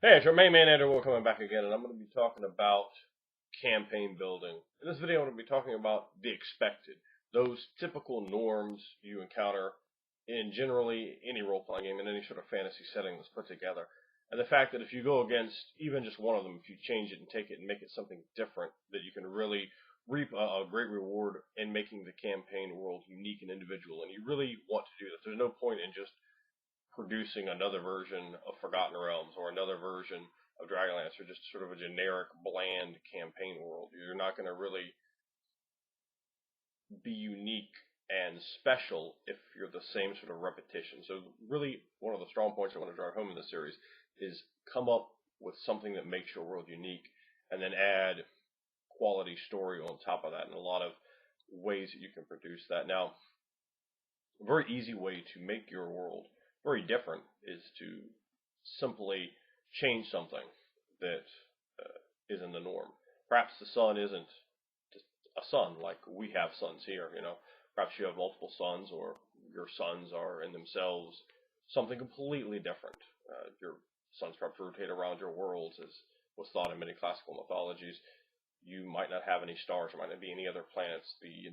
Hey, it's your main man Andrew. We're coming back again, and I'm going to be talking about campaign building. In this video, I'm going to be talking about the expected, those typical norms you encounter in generally any role-playing game in any sort of fantasy setting that's put together. And the fact that if you go against even just one of them, if you change it and take it and make it something different, that you can really reap a great reward in making the campaign world unique and individual. And you really want to do that. There's no point in just producing another version of Forgotten Realms or another version of Dragonlance or just sort of a generic, bland campaign world. You're not going to really be unique and special if you're the same sort of repetition. So really, one of the strong points I want to drive home in this series is come up with something that makes your world unique and then add quality story on top of that and a lot of ways that you can produce that. Now, a very easy way to make your world very different is to simply change something that isn't the norm. Perhaps the sun isn't just a sun like we have suns here. Perhaps you have multiple suns, or your suns are in themselves something completely different. Your suns perhaps rotate around your worlds, as was thought in many classical mythologies. You might not have any stars, there might not be any other planets. The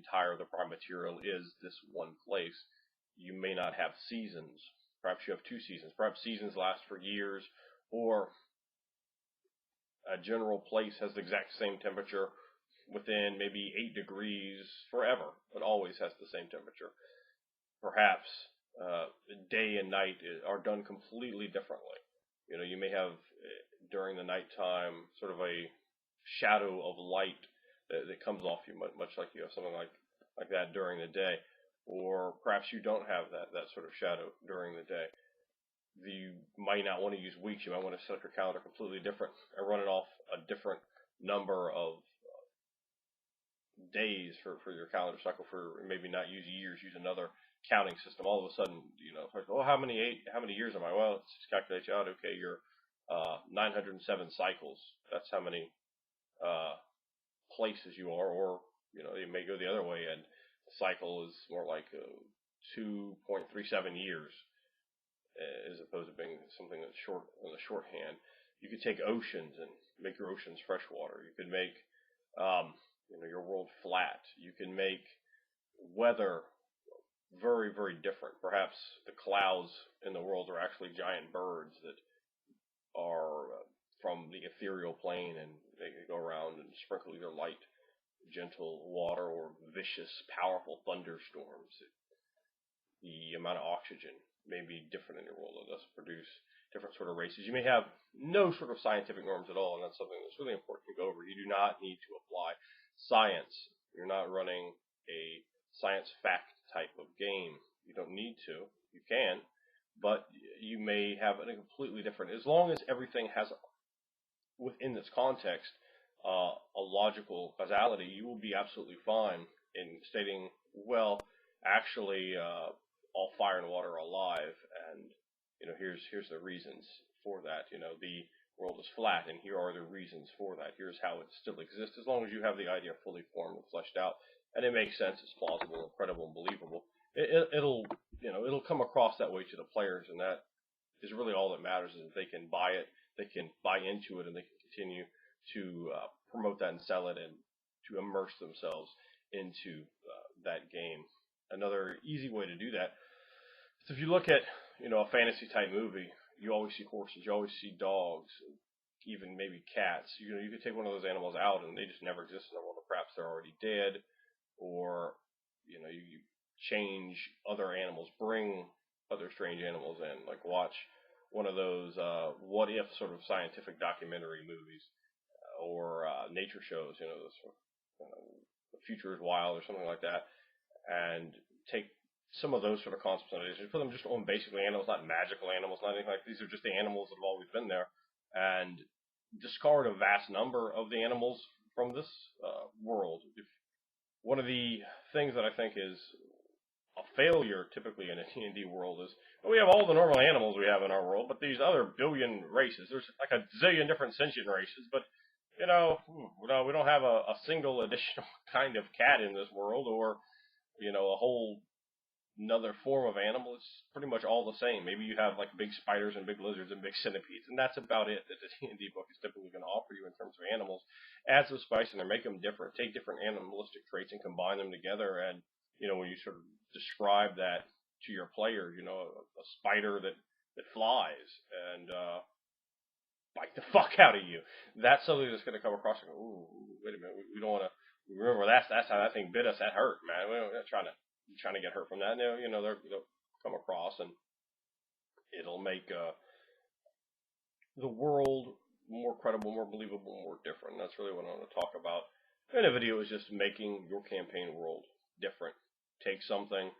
prime material is this one place. You may not have seasons. Perhaps you have two seasons. Perhaps seasons last for years, or a general place has the exact same temperature within maybe 8 degrees forever, but always has the same temperature. Perhaps day and night are done completely differently. You may have during the nighttime sort of a shadow of light that comes off you, much like you have something like that during the day. Or perhaps you don't have that sort of shadow during the day. You might not want to use weeks. You might want to set up your calendar completely different and run it off a different number of days for your calendar cycle. For maybe not use years, use another counting system. All of a sudden, it's like, oh, how many years am I? Well, it calculates out. Okay, you're 907 cycles. That's how many places you are. Or it may go the other way and cycle is more like 2.37 years, as opposed to being something that's short on the shorthand. You could take oceans and make your oceans freshwater. You could make your world flat. You can make weather very, very different. Perhaps the clouds in the world are actually giant birds that are from the ethereal plane, and they go around and sprinkle either light, gentle water, or vicious, powerful thunderstorms. The amount of oxygen may be different in your world, and thus produce different sort of races. You may have no sort of scientific norms at all, and that's something that's really important to go over. You do not need to apply science. You're not running a science fact type of game. You don't need to. You can, but you may have a completely different, as long as everything has within this context a logical causality, you will be absolutely fine in stating, well, actually, all fire and water are alive, and here's the reasons for that. The world is flat, and here are the reasons for that. Here's how it still exists, as long as you have the idea fully formed and fleshed out, and it makes sense, it's plausible, incredible, and believable. It'll come across that way to the players, and that is really all that matters. Is that they can buy it, they can buy into it, and they can continue to promote that and sell it, and to immerse themselves into that game. Another easy way to do that is if you look at a fantasy type movie, you always see horses, you always see dogs, even maybe cats. You could take one of those animals out and they just never exist in the world, or perhaps they're already dead, or you change other animals, bring other strange animals in, like watch one of those what if sort of scientific documentary movies, or nature shows, the future is wild or something like that, and take some of those sort of concepts and ideas, put them just on basically animals, not magical animals, not anything like these are just the animals that have always been there, and discard a vast number of the animals from this world. One of the things that I think is a failure typically in a D&D world is, well, we have all the normal animals we have in our world, but these other billion races, there's like a zillion different sentient races, but we don't have a single additional kind of cat in this world, or a whole another form of animal, it's pretty much all the same. Maybe you have like big spiders and big lizards and big centipedes, and that's about it that the D&D book is typically going to offer you in terms of animals. Add some spice in there, make them different, take different animalistic traits and combine them together. And when you sort of describe that to your players, a spider that flies and bite the fuck out of you. That's something that's going to come across and go, ooh, wait a minute, we don't want to remember that's how that thing bit us. That hurt, man. We're not trying to get hurt from that. No, they'll come across and it'll make the world more credible, more believable, more different. And that's really what I want to talk about in a video, is just making your campaign world different. Take something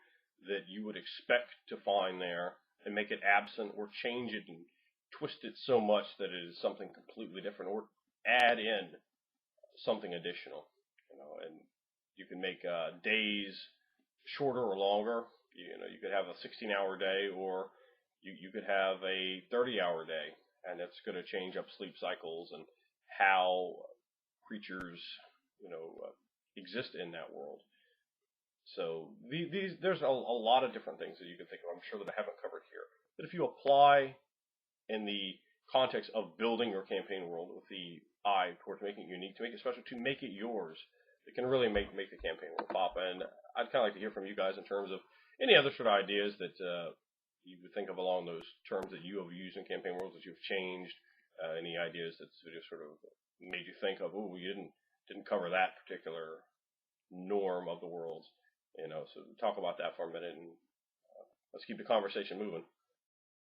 that you would expect to find there and make it absent, or change it and twist it so much that it is something completely different, or add in something additional. And you can make days shorter or longer. You could have a 16-hour day, or you could have a 30-hour day, and it's going to change up sleep cycles and how creatures exist in that world. So there's a lot of different things that you can think of, I'm sure, that I haven't covered here. But if you apply in the context of building your campaign world with the eye towards making it unique, to make it special, to make it yours, it can really make the campaign world pop. And I'd kind of like to hear from you guys in terms of any other sort of ideas that you would think of along those terms that you have used in campaign worlds that you've changed. Any ideas that just sort of made you think of, oh, you didn't cover that particular norm of the worlds. So talk about that for a minute, and let's keep the conversation moving.